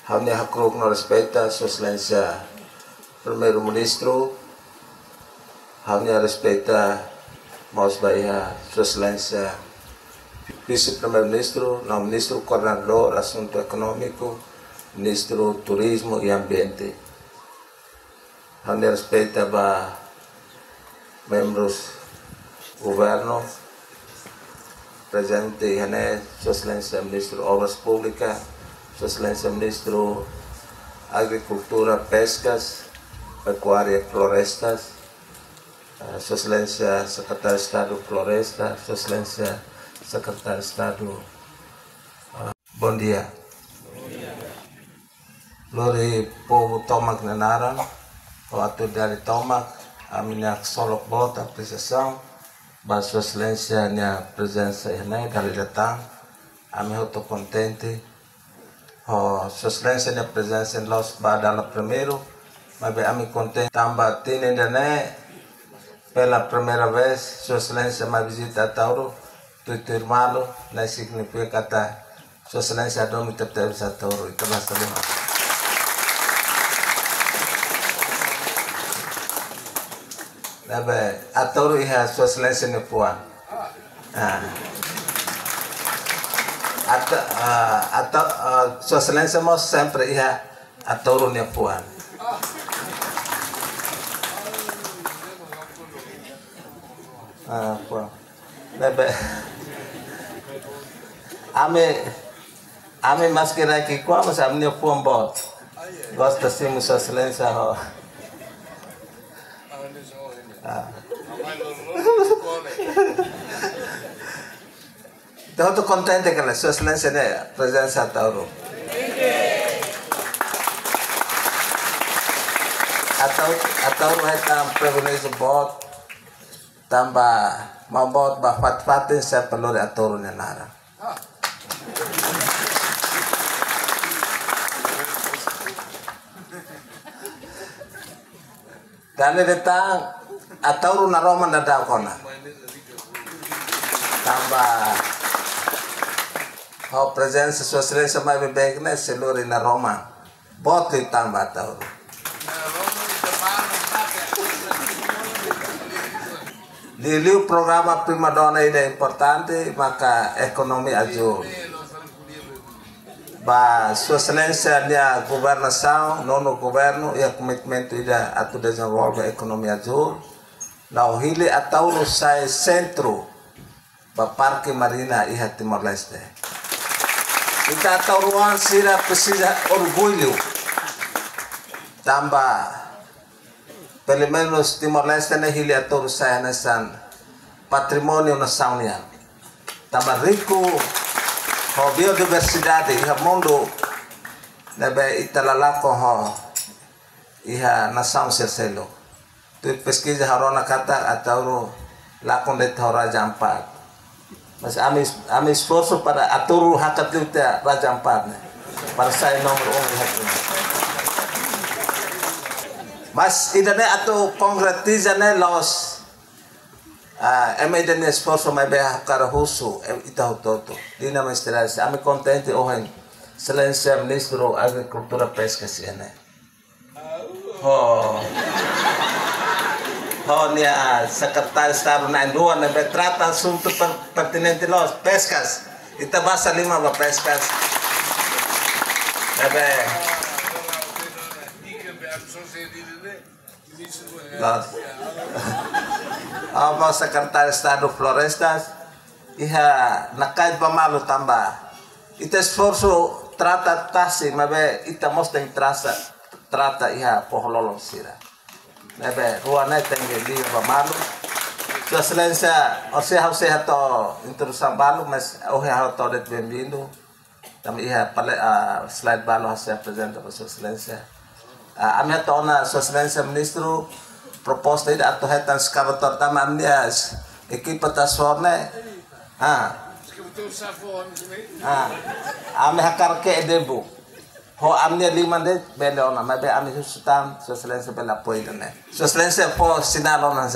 Hamnya hakruk no respeita Sua Excelência Primeiro Ministro, hamnya respeita Maus Bahia Sua Excelência Vice-Primeiro Ministro, não Ministro Coordenador Assunto Econômico, Ministro Turismo e Ambiente. Hamnya respeita ba membros governo, presente Ihane, Sua Excelência Ministro Obras Públicas, Sua Excelência Ministro Agricultura, Pescas, Pecuária e Florestas, Sua Excelência Secretário de Estado Floresta, Sua Excelência Secretário de Estado, bom dia. Lori povo Tomac Nanara, o ator dari Tomac, a minha solok bota apreciação, ba Sua Excelência minha presença ini dari datang, kami muito contente, Sua Excelência minha presença em Los Badala primeiro, mas kami contente tambah tini dane, pela primeira vez Sua Excelência me visita a Tauro, tu irmão, não significa kata Sua Excelência domi tetap bisa Tauro, itu masalah. Nabe atoro iha Sua Excelência ne puan. Sua Excelência mos sempre iha atoro ne puan. Puan. Nabe ame mas kira ki kwa mas amne puan bot. Gosta sim Sua Excelência ho. Estou contente com a Sua Excelência né presença a Tauro. A Tauro é um privilégio bot, tambah mabot bafat-fatin sa pelori a Tauro ne nara. Dali datang a Tauro na Roma na daw kona. Tambah presença Sua Excelência mais bem né selori na Roma. Bota tambah Tauro. Lili o programa Prima Donna é importante, maka ekonomi ajur. Ba Sua Excelência nia governação, nono governo e commitmento ida atu desenvolve ekonomi ajur. Na hili a Tauro sai centro ba Parque Marina iha Timor-Leste. Kita Tauruan sira precisa orgulho. Tambah pelo menos Timor-Leste na hili a Tauro sai nasan patrimônio nacional. Tambah rico ho biodiversidade iha mundo nebe italalako ho iha nação selo. Tu pesquisa harona kata atau lakon de Raja Ampat. Mas ami esforço para aturu hakat kita Raja Ampat né. Para saya nomor 1 hati. Mas idane atau konkretiza né los idane esforço mai be cara husu ita toto. Dina maestrasi ami contente ohen Excelência Ministro Agricultura Pesca né. Nia Secretário de Estado na Indua na trata assunto pertinente los pescas. Ita basa 5 ba pescas. Los Secretário de Estado Florestas iha nakait pamalo tambah. Ita esforço trata tasi mabe ita mosteng trata iha pohololo sira. Nebe ruanai tenge di pamalo. Sua Excelência, você to introdução balo, mas hoje to det bem-vindo. Também iha slide balo se apresenta para Sua Excelência. A minha tona Sua Excelência Ministro proposta ida atau hetan skavator tama amnias equipa tasforne. Ame hakar ke debu. Ho amnia 5 de belona, mas be ami sustan Sua Excelência pela apoio né. Sua Excelência po sinalon nan